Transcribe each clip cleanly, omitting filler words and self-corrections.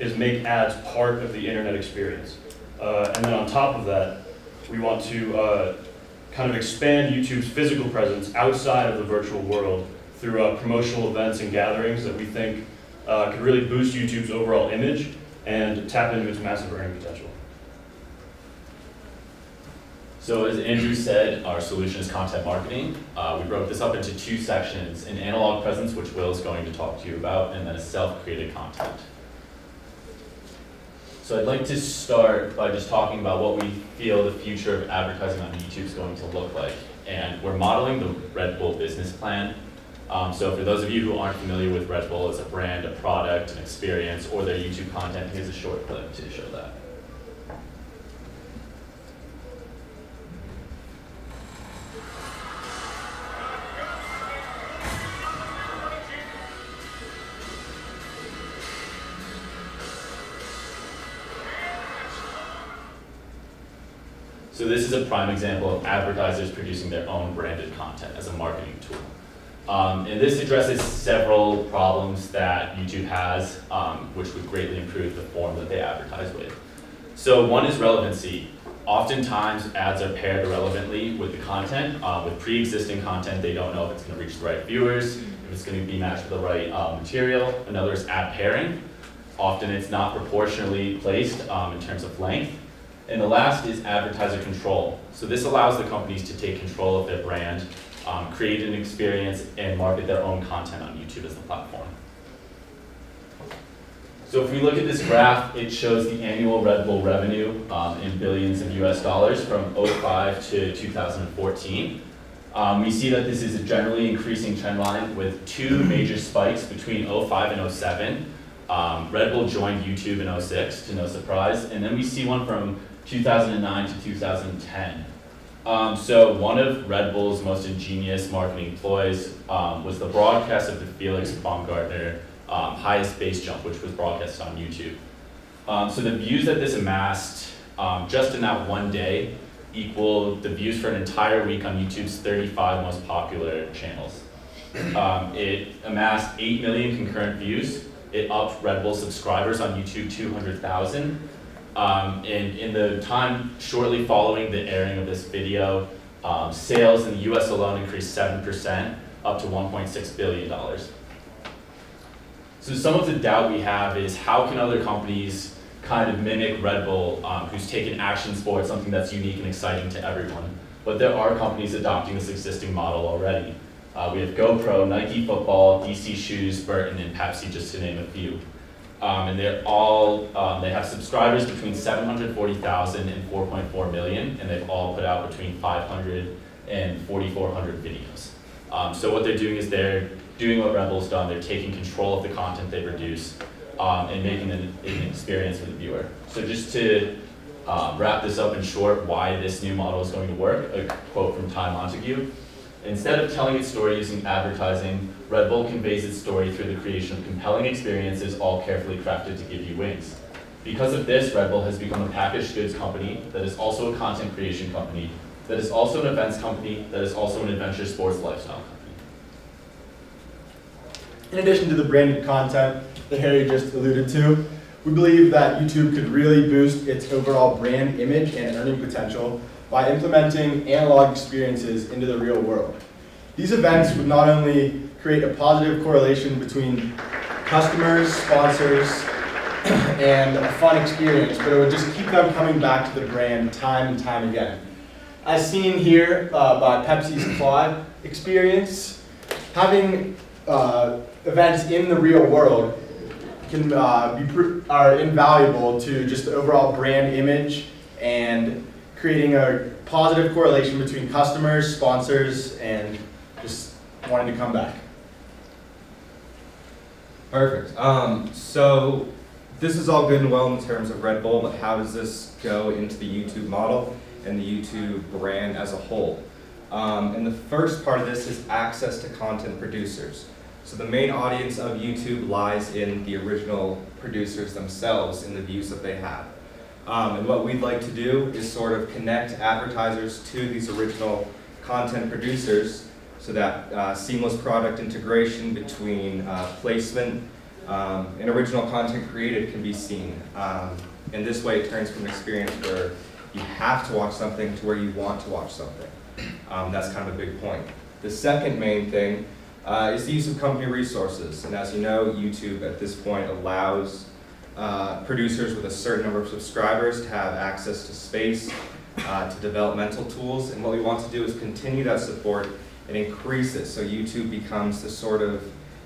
is make ads part of the internet experience. And then on top of that, we want to kind of expand YouTube's physical presence outside of the virtual world through promotional events and gatherings that we think could really boost YouTube's overall image and tap into its massive earning potential. So as Andrew said, our solution is content marketing. We broke this up into two sections, an analog presence, which Will is going to talk to you about, and then a self-created content. So I'd like to start by just talking about what we feel the future of advertising on YouTube is going to look like. And we're modeling the Red Bull business plan. So for those of you who aren't familiar with Red Bull as a brand, a product, an experience, or their YouTube content, here's a short clip to show that. So this is a prime example of advertisers producing their own branded content as a marketing tool. And this addresses several problems that YouTube has, which would greatly improve the form that they advertise with. So one is relevancy. Oftentimes ads are paired irrelevantly with the content. With pre-existing content, they don't know if it's going to reach the right viewers, if it's going to be matched with the right material. Another is ad pairing. Often it's not proportionally placed in terms of length. And the last is advertiser control. So this allows the companies to take control of their brand, create an experience, and market their own content on YouTube as the platform. So if we look at this graph, it shows the annual Red Bull revenue in billions of US dollars from 2005 to 2014. We see that this is a generally increasing trend line with two major spikes between 2005 and 2007. Red Bull joined YouTube in 2006, to no surprise, and then we see one from 2009 to 2010. So one of Red Bull's most ingenious marketing ploys was the broadcast of the Felix Baumgartner highest base jump, which was broadcast on YouTube. So the views that this amassed just in that one day equal the views for an entire week on YouTube's 35 most popular channels. It amassed 8 million concurrent views. It upped Red Bull subscribers on YouTube 200,000. And in the time shortly following the airing of this video, sales in the US alone increased 7%, up to $1.6 billion. So some of the doubt we have is how can other companies kind of mimic Red Bull, who's taken action sports, something that's unique and exciting to everyone. But there are companies adopting this existing model already. We have GoPro, Nike Football, DC Shoes, Burton, and Pepsi, just to name a few. And they're all, they have subscribers between 740,000 and 4.4 million, and they've all put out between 500 and 4,400 videos. So what they're doing is they're doing what Red Bull's done. They're taking control of the content they produce and making an experience for the viewer. So just to wrap this up in short, why this new model is going to work, a quote from Ty Montague. Instead of telling its story using advertising, Red Bull conveys its story through the creation of compelling experiences, all carefully crafted to give you wings. Because of this, Red Bull has become a packaged goods company that is also a content creation company, that is also an events company, that is also an adventure sports lifestyle company. In addition to the branded content that Harry just alluded to, we believe that YouTube could really boost its overall brand image and earning potential by implementing analog experiences into the real world. These events would not only create a positive correlation between customers, sponsors, and a fun experience, but it would just keep them coming back to the brand time and time again. As seen here by Pepsi's Quad experience, having events in the real world are invaluable to just the overall brand image and creating a positive correlation between customers, sponsors, and just wanting to come back. Perfect. So this is all good and well in terms of Red Bull, but how does this go into the YouTube model and the YouTube brand as a whole? And the first part of this is access to content producers. So the main audience of YouTube lies in the original producers themselves and the views that they have. And what we'd like to do is sort of connect advertisers to these original content producers so that seamless product integration between placement, And original content created can be seen. In this way, it turns from an experience where you have to watch something to where you want to watch something. That's kind of a big point. The second main thing is the use of company resources. And as you know, YouTube at this point allows producers with a certain number of subscribers to have access to space, to developmental tools. And what we want to do is continue that support and increase it so YouTube becomes the sort of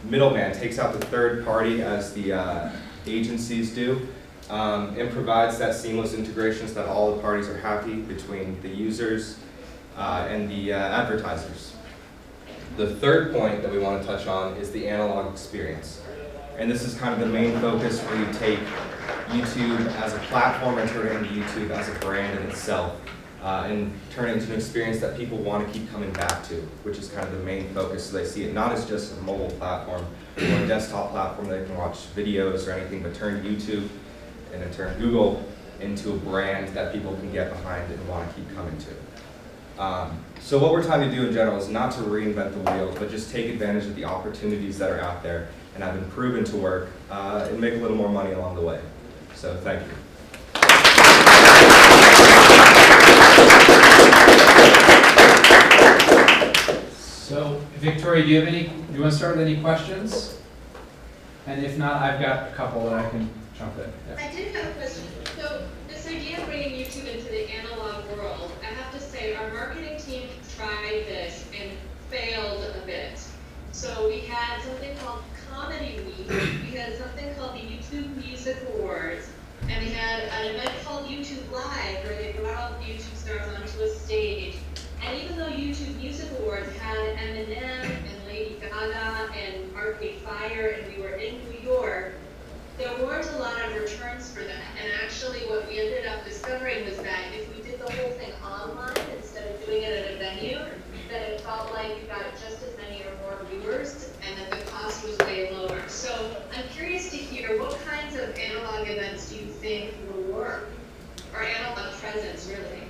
middleman, takes out the third party as the agencies do, and provides that seamless integration so that all the parties are happy between the users and the advertisers. The third point that we want to touch on is the analog experience. And this is kind of the main focus where you take YouTube as a platform and turn it into YouTube as a brand in itself, and turn it into an experience that people want to keep coming back to, which is kind of the main focus. So they see it not as just a mobile platform or a desktop platform that they can watch videos or anything, but turn YouTube and then turn Google into a brand that people can get behind and want to keep coming to. So what we're trying to do in general is not to reinvent the wheel, but just take advantage of the opportunities that are out there and have been proven to work and make a little more money along the way. So thank you. So Victoria, do you want to start with any questions? And if not, I've got a couple that I can jump in. Yeah. I did have a question. So this idea of bringing YouTube into the analog world, I have to say our marketing team tried this and failed a bit. So we had something called Comedy Week, we had something called the YouTube Music Awards, and we had an event called YouTube Live where they brought all the YouTube stars onto a stage. And even though YouTube Music Awards had Eminem and Lady Gaga and Arcade Fire, and we were in New York, there weren't a lot of returns for that. And actually what we ended up discovering was that if we did the whole thing online instead of doing it at a venue, that it felt like you got just as many or more viewers and that the cost was way lower. So I'm curious to hear what kinds of analog events do you think will work, or analog presence really?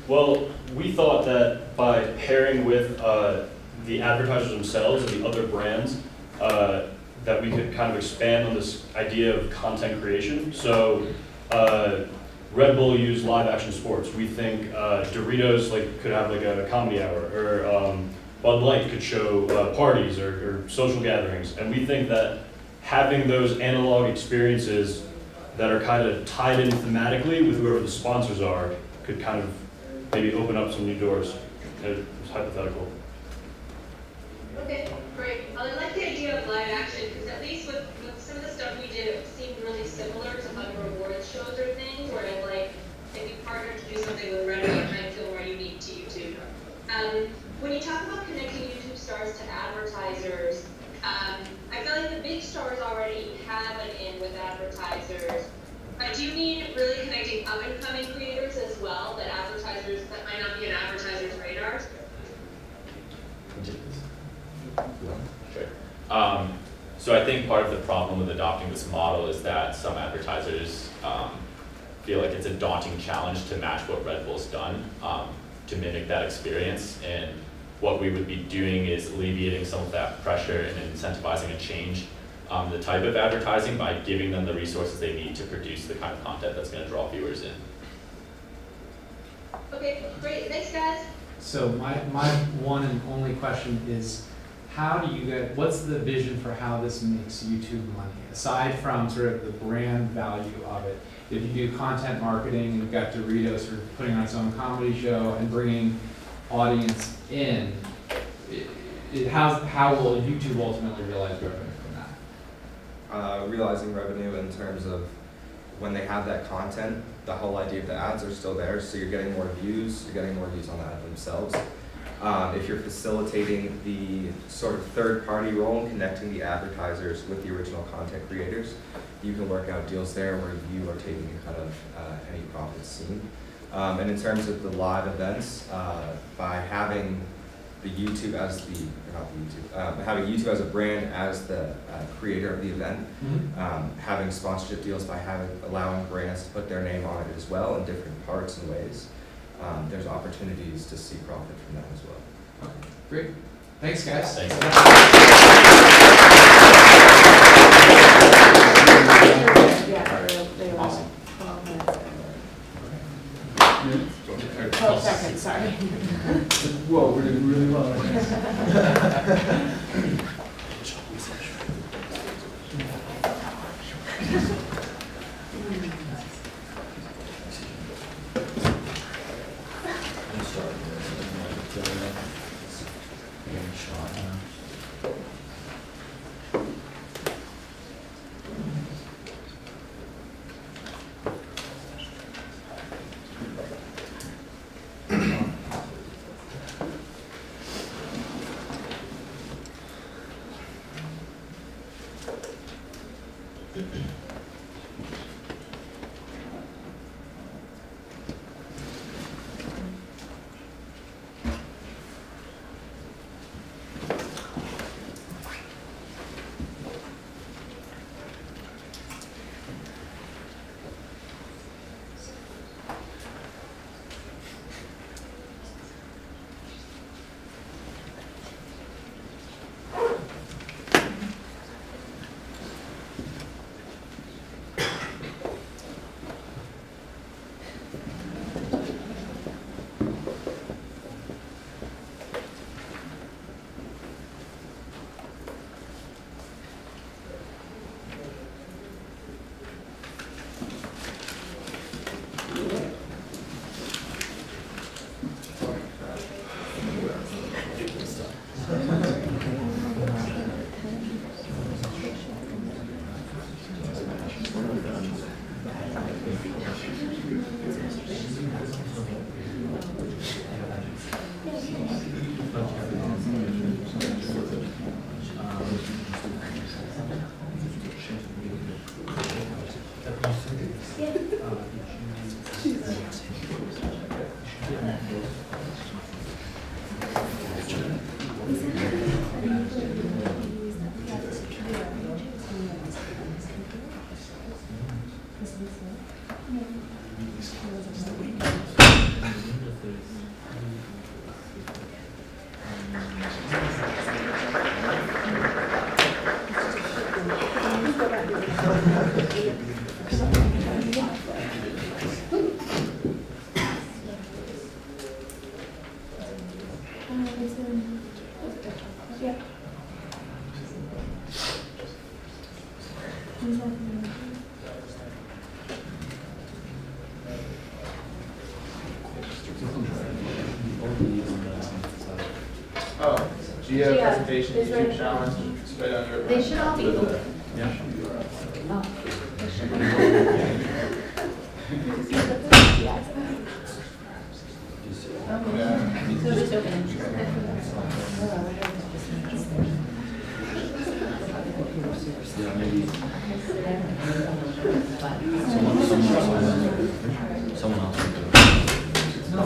Well, we thought that by pairing with the advertisers themselves and the other brands, that we could kind of expand on this idea of content creation. So Red Bull used live action sports. We think Doritos could have a comedy hour, or Bud Light could show parties or social gatherings. And we think that having those analog experiences that are kind of tied in thematically with whoever the sponsors are could kind of maybe open up some new doors. It's hypothetical. Okay, great. I like the idea of live action because at least with some of the stuff we did, it seemed really similar to other awards shows or things where if you partner to do something with Red Bull, it might feel more unique to YouTube. When you talk about connecting YouTube stars to advertisers, I feel like the big stars already have an in with advertisers. Do you mean really connecting up-and-coming creators as well, that might not be an advertiser's radar? Sure. So I think part of the problem with adopting this model is that some advertisers feel like it's a daunting challenge to match what Red Bull's done, to mimic that experience. And what we would be doing is alleviating some of that pressure and incentivizing a change the type of advertising by giving them the resources they need to produce the kind of content that's going to draw viewers in. Okay, great. Thanks, guys. So my one and only question is, how do you guys, what's the vision for how this makes YouTube money? Aside from sort of the brand value of it, if you do content marketing and you've got Doritos sort of putting on its own comedy show and bringing audience in, how will YouTube ultimately realize revenue from that? Realizing revenue in terms of when they have that content, the whole idea of the ads are still there, so you're getting more views, on the ad themselves. If you're facilitating the sort of third-party role in connecting the advertisers with the original content creators, you can work out deals there where you are taking a cut of any profits seen. And in terms of the live events, by having the YouTube as having YouTube as a brand, as the creator of the event, having sponsorship deals by allowing brands to put their name on it as well in different parts and ways. There's opportunities to see profit from that as well. Okay, great. Thanks, guys. Thanks. Awesome. 12 seconds, sorry. Whoa, we're doing really well. Oh, Gia presentation, YouTube challenge, right on your. They should all be open. Yeah. Oh, they should be. Yeah. So just open. Someone else can do it. No,